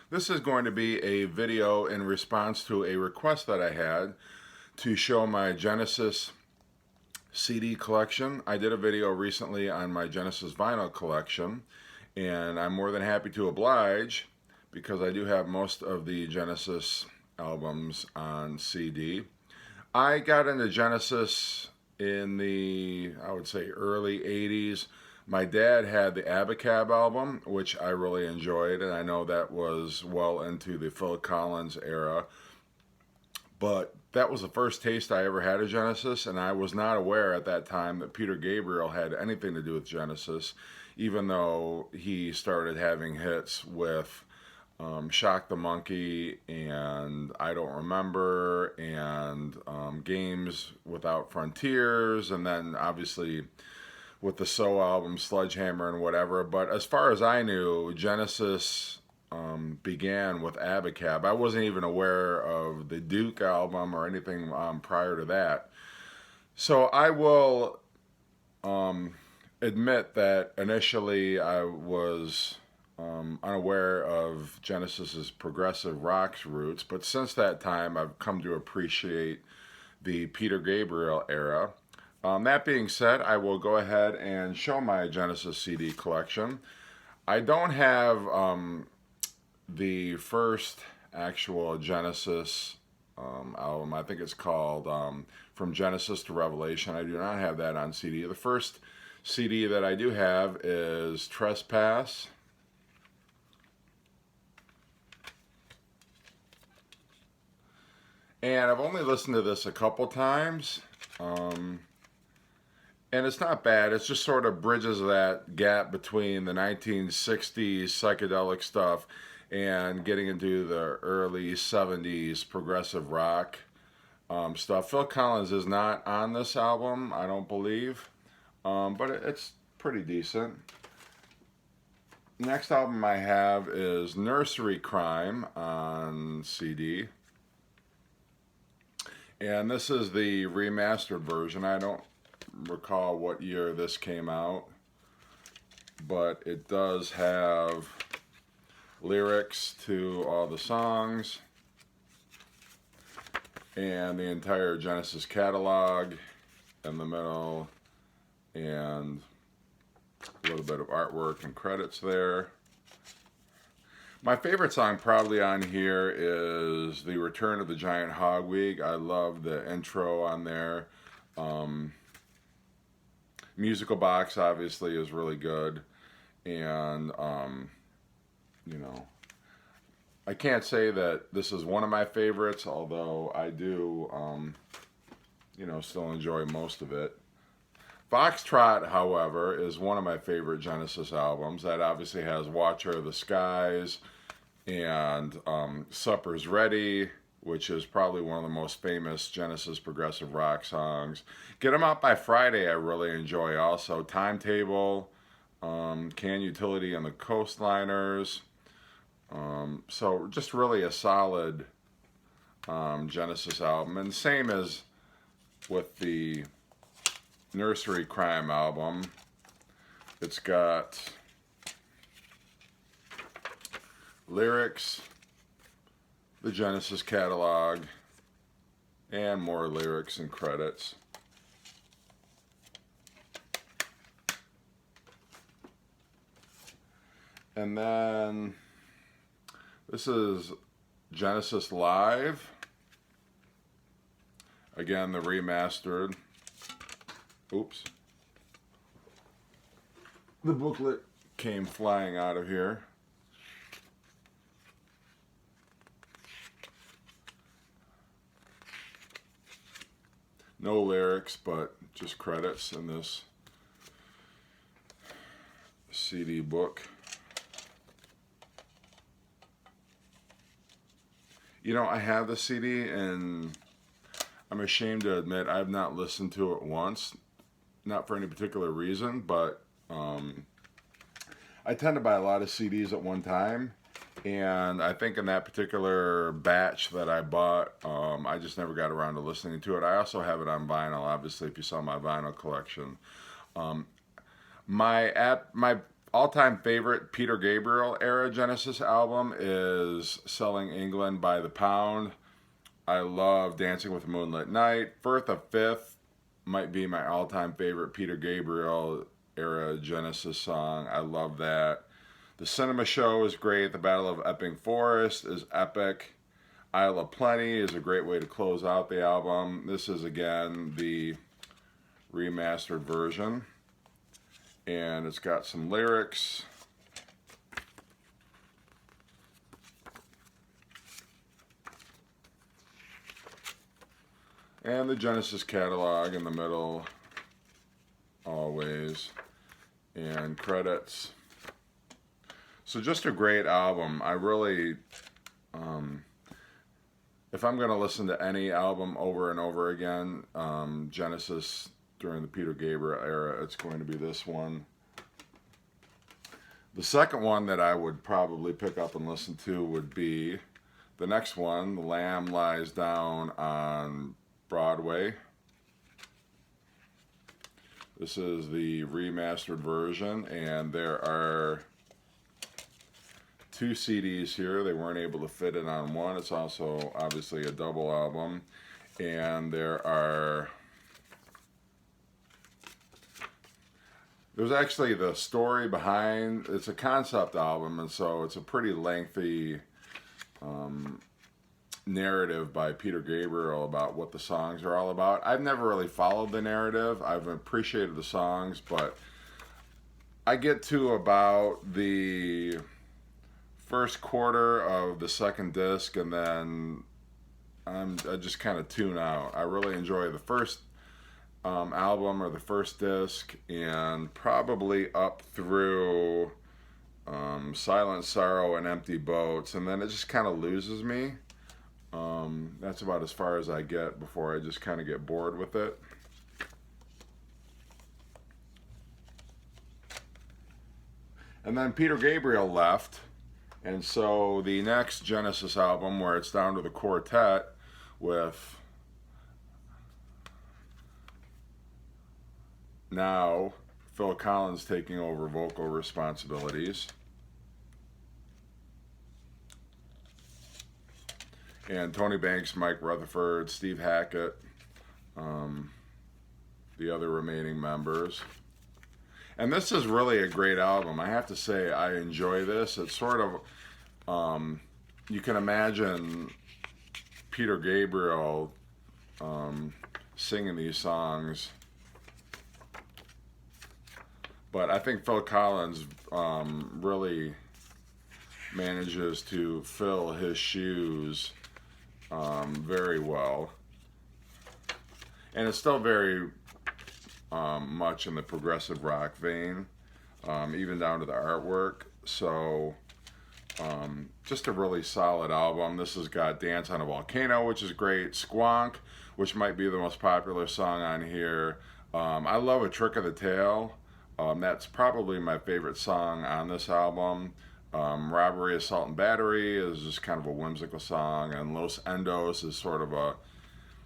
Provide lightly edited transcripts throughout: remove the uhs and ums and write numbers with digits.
This is going to be a video in response to a request that I had to show my Genesis CD collection. I did a video recently on my Genesis vinyl collection, and I'm more than happy to oblige because I do have most of the Genesis albums on CD. I got into Genesis in the, I would say, early 80s. My dad had the Abacab album, which I really enjoyed, and I know that was well into the Phil Collins era. But that was the first taste I ever had of Genesis, and I was not aware at that time that Peter Gabriel had anything to do with Genesis, even though he started having hits with Shock the Monkey and I Don't Remember and Games Without Frontiers, and then obviously with the So album, Sledgehammer and whatever. But as far as I knew, Genesis began with Abacab. I wasn't even aware of the Duke album or anything prior to that. So I will admit that initially I was unaware of Genesis's progressive rock roots, but since that time I've come to appreciate the Peter Gabriel era. That being said, I will go ahead and show my Genesis CD collection. I don't have the first actual Genesis album. I think it's called From Genesis to Revelation. I do not have that on CD. The first CD that I do have is Trespass. And I've only listened to this a couple times. And it's not bad. It just sort of bridges that gap between the 1960s psychedelic stuff and getting into the early 70s progressive rock stuff. Phil Collins is not on this album, I don't believe, but it's pretty decent. Next album I have is Nursery Crime on CD. And this is the remastered version. I don't recall what year this came out, but it does have lyrics to all the songs and the entire Genesis catalog in the middle, and a little bit of artwork and credits there. My favorite song probably on here is The Return of the Giant Hogweed. I love the intro on there. Musical Box obviously is really good, and you know, I can't say that this is one of my favorites, although I do still enjoy most of it. Foxtrot, however, is one of my favorite Genesis albums. That obviously has Watcher of the Skies and Supper's Ready, which is probably one of the most famous Genesis progressive rock songs. Get 'Em Out by Friday I really enjoy also. Timetable, Can Utility and the Coastliners. So just really a solid Genesis album. And same as with the Nursery Crime album. It's got lyrics, the Genesis catalog, and more lyrics and credits. And then this is Genesis Live. Again, the remastered. Oops. The booklet came flying out of here. No lyrics, but just credits in this CD book. You know, I have the CD and I'm ashamed to admit I've not listened to it once. Not for any particular reason, but I tend to buy a lot of CDs at one time. And I think in that particular batch that I bought, I just never got around to listening to it. I also have it on vinyl, obviously, if you saw my vinyl collection. My all-time favorite Peter Gabriel era Genesis album is Selling England by the Pound. I love Dancing with the Moonlit Night. Firth of Fifth might be my all-time favorite Peter Gabriel era Genesis song. I love that. The Cinema Show is great. The Battle of Epping Forest is epic. Isle of Plenty is a great way to close out the album. This is, again, the remastered version. And it's got some lyrics. And the Genesis catalog in the middle, always. And credits. So just a great album. I really, if I'm going to listen to any album over and over again, Genesis during the Peter Gabriel era, it's going to be this one. The second one that I would probably pick up and listen to would be the next one, The Lamb Lies Down on Broadway. This is the remastered version, and there are 2 CDs here. They weren't able to fit it on one. It's also obviously a double album. And there's actually the story behind, it's a concept album, and so it's a pretty lengthy narrative by Peter Gabriel about what the songs are all about. I've never really followed the narrative. I've appreciated the songs, but I get to about the first quarter of the second disc, and then I just kind of tune out. I really enjoy the first album or the first disc, and probably up through Silent Sorrow and Empty Boats, and then it just kind of loses me. That's about as far as I get before I just kind of get bored with it. And then Peter Gabriel left, and so the next Genesis album, where it's down to the quartet with now Phil Collins taking over vocal responsibilities, and Tony Banks, Mike Rutherford, Steve Hackett, the other remaining members. And this is really a great album. I have to say, I enjoy this. It's sort of, you can imagine Peter Gabriel singing these songs. But I think Phil Collins really manages to fill his shoes very well. And it's still very much in the progressive rock vein, even down to the artwork. So just a really solid album. This has got Dance on a Volcano, which is great, Squonk, which might be the most popular song on here. I love A Trick of the Tail. That's probably my favorite song on this album. Robbery, Assault, and Battery is just kind of a whimsical song, and Los Endos is sort of a,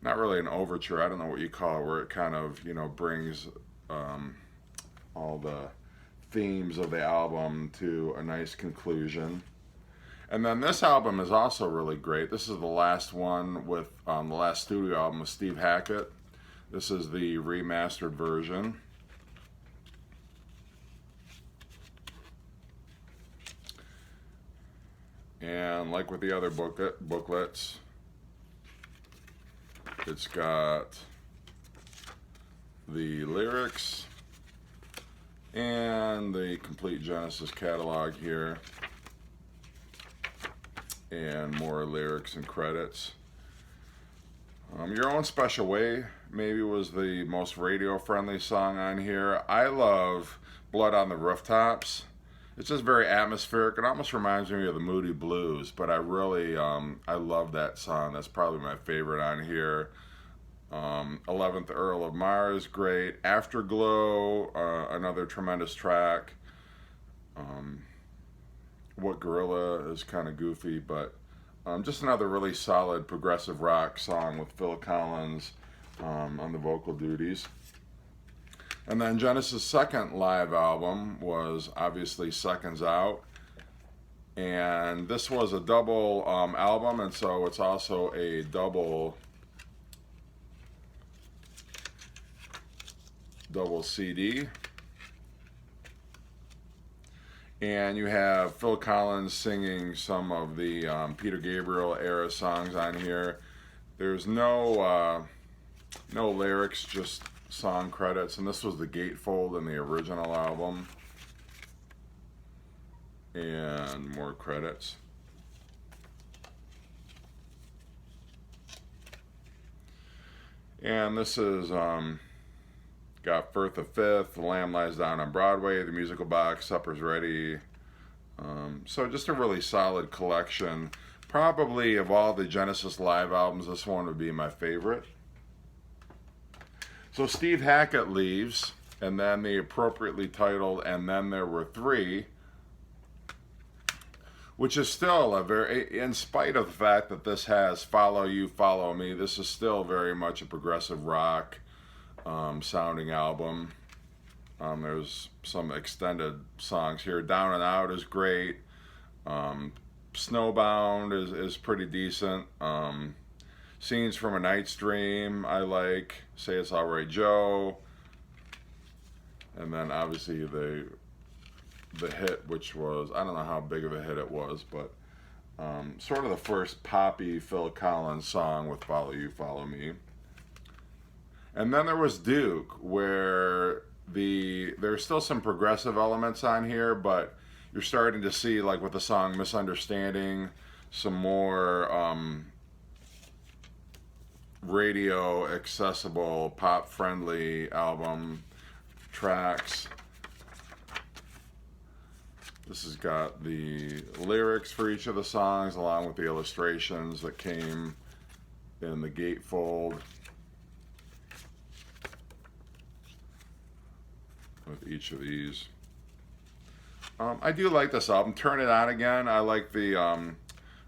not really an overture, I don't know what you call it, where it kind of, brings all the themes of the album to a nice conclusion. And then this album is also really great. This is the last one with, the last studio album with Steve Hackett. This is the remastered version. And like with the other booklets, it's got the lyrics and the complete Genesis catalog here, and more lyrics and credits. Your Own Special Way maybe was the most radio-friendly song on here. I love Blood on the Rooftops. It's just very atmospheric. It almost reminds me of the Moody Blues, but I really, I love that song. That's probably my favorite on here. 11th Earl of Mars, great. Afterglow, another tremendous track. What Gorilla is kind of goofy, but just another really solid progressive rock song with Phil Collins on the vocal duties. And then Genesis' second live album was obviously Seconds Out. And this was a double album, and so it's also a double CD. And you have Phil Collins singing some of the Peter Gabriel era songs on here. There's no lyrics, just song credits, and this was the gatefold in the original album. And more credits. And this is got Firth the Fifth, The Lamb Lies Down on Broadway, The Musical Box, Supper's Ready. So just a really solid collection. Probably of all the Genesis live albums, this one would be my favorite. So Steve Hackett leaves, and then the appropriately titled And Then There Were Three, which is still a very, in spite of the fact that this has Follow You, Follow Me, this is still very much a progressive rock sounding album. There's some extended songs here. Down and Out is great. Snowbound is pretty decent. Scenes from a Night's Dream I like. Say It's Alright Joe. And then obviously the hit, which was, I don't know how big of a hit it was, but sort of the first poppy Phil Collins song with Follow You, Follow Me. And then there was Duke, where there's still some progressive elements on here, but you're starting to see, like with the song Misunderstanding, some more radio accessible, pop friendly album tracks. This has got the lyrics for each of the songs along with the illustrations that came in the gatefold with each of these. I do like this album. Turn It On Again. I like the,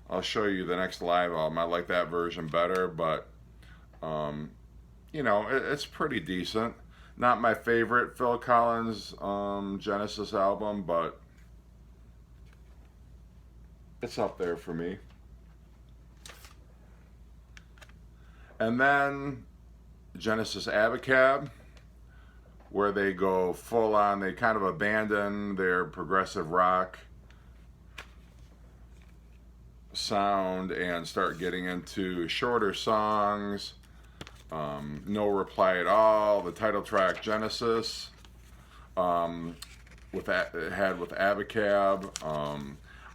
I'll show you the next live album. I like that version better, but, you know, it's pretty decent. Not my favorite Phil Collins Genesis album, but it's up there for me. And then Genesis Abacab, where they go full on, they kind of abandon their progressive rock sound and start getting into shorter songs. No Reply at All, the title track Genesis, with Abacab.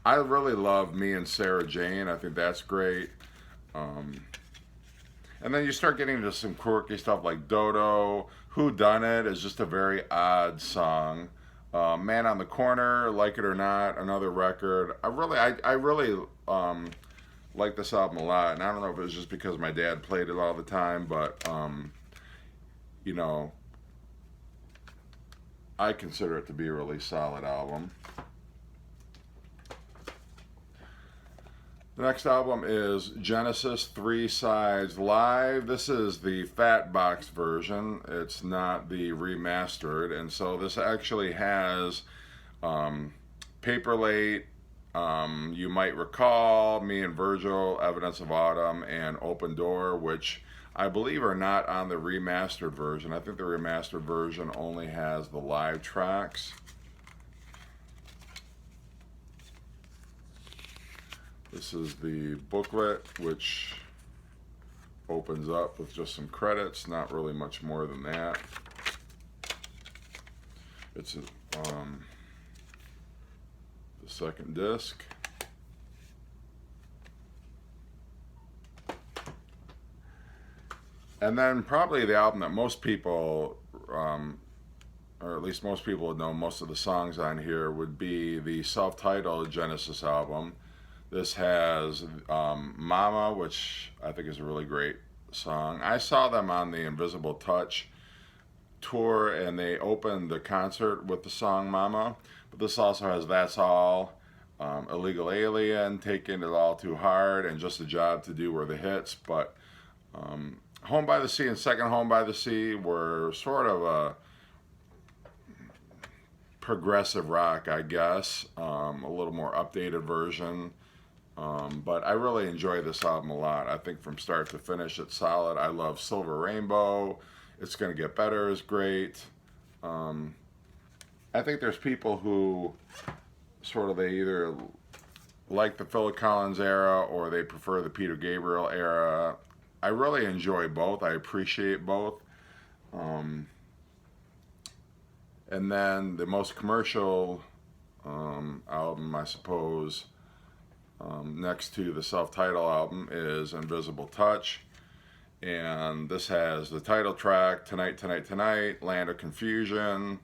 I really love Me and Sarah Jane. I think that's great. And then you start getting into some quirky stuff like Dodo. Who Done It is just a very odd song. Man on the Corner, Like It or Not, another record. I really like this album a lot, and I don't know if it was just because my dad played it all the time, but you know, I consider it to be a really solid album. The next album is Genesis 3 Sides Live. This is the Fat Box version. It's not the remastered, and so this actually has Paper Late, You Might Recall, Me and Virgil, Evidence of Autumn, and Open Door, which I believe are not on the remastered version. I think the remastered version only has the live tracks. This is the booklet, which opens up with just some credits, not really much more than that. It's the second disc. And then probably the album that most people, or at least most people would know most of the songs on here, would be the self-titled Genesis album. This has Mama, which I think is a really great song. I saw them on the Invisible Touch tour, and they opened the concert with the song Mama. But this also has That's All, Illegal Alien, Taking It All Too Hard, and Just a Job to Do were the hits. But Home by the Sea and Second Home by the Sea were sort of progressive rock, I guess. A little more updated version. But I really enjoy this album a lot. I think from start to finish, it's solid. I love Silver Rainbow. It's Gonna Get Better is great. I think there's people who sort of, they either like the Phil Collins era or they prefer the Peter Gabriel era. I really enjoy both. I appreciate both. And then the most commercial album, I suppose, next to the self-titled album, is Invisible Touch. And this has the title track, Tonight, Tonight, Tonight, Land of Confusion,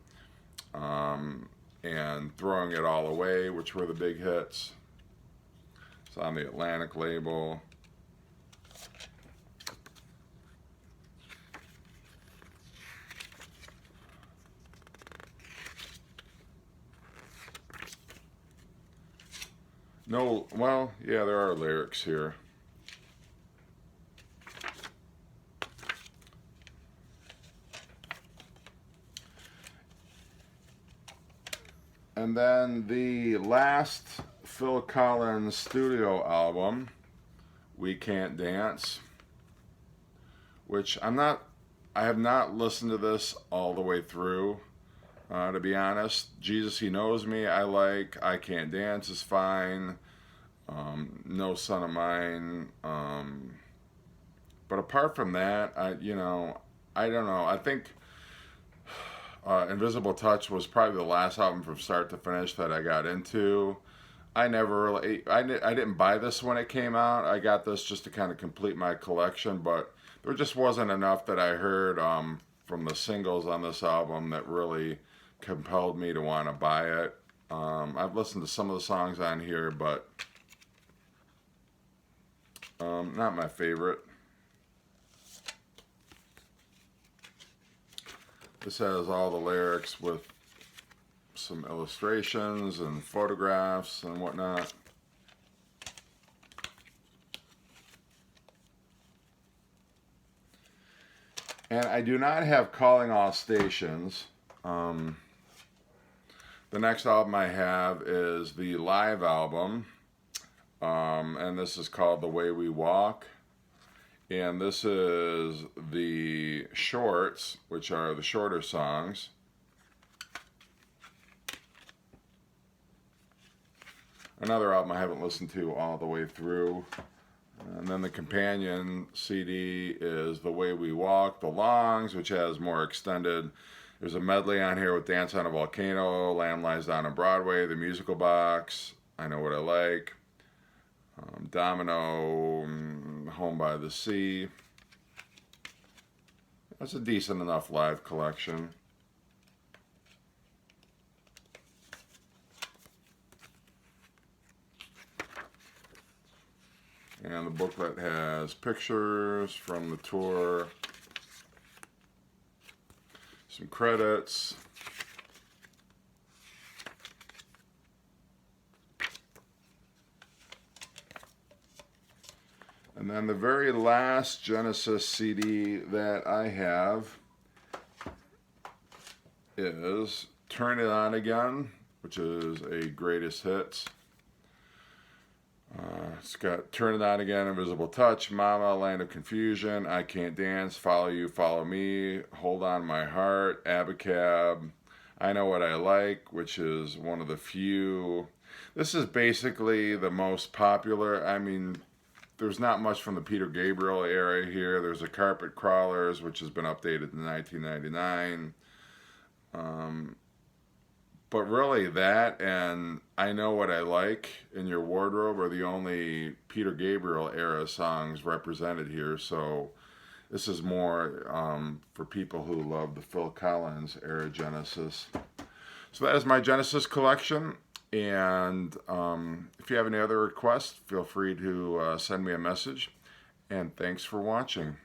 and Throwing It All Away, which were the big hits. It's on the Atlantic label. No, well, yeah, there are lyrics here. And then the last Phil Collins studio album, We Can't Dance, which I have not listened to this all the way through, to be honest. Jesus, He Knows Me, I like. I Can't Dance is fine. No Son of Mine. But apart from that, I don't know. I think Invisible Touch was probably the last album from start to finish that I got into. I didn't buy this when it came out. I got this just to kind of complete my collection, but there just wasn't enough that I heard from the singles on this album that really compelled me to want to buy it. I've listened to some of the songs on here, but not my favorite. This has all the lyrics with some illustrations and photographs and whatnot. And I do not have Calling All Stations. The next album I have is the live album, and this is called The Way We Walk. And this is the shorts, which are the shorter songs. Another album I haven't listened to all the way through. And then the companion CD is The Way We Walk, The Longs, which has more extended. There's a medley on here with Dance on a Volcano, Lamb Lies Down on Broadway, The Musical Box, I Know What I Like, Domino, Home by the Sea. That's a decent enough live collection. And the booklet has pictures from the tour, some credits, and then the very last Genesis CD that I have is Turn It On Again, which is a greatest hits. It's got Turn It On Again, Invisible Touch, Mama, Land of Confusion, I Can't Dance, Follow You, Follow Me, Hold On My Heart, Abacab, I Know What I Like, which is one of the few. This is basically the most popular. I mean, there's not much from the Peter Gabriel era here. There's a Carpet Crawlers, which has been updated in 1999. But really that and I Know What I Like in Your Wardrobe are the only Peter Gabriel era songs represented here. So this is more for people who love the Phil Collins era Genesis. So that is my Genesis collection. And if you have any other requests, feel free to send me a message. And thanks for watching.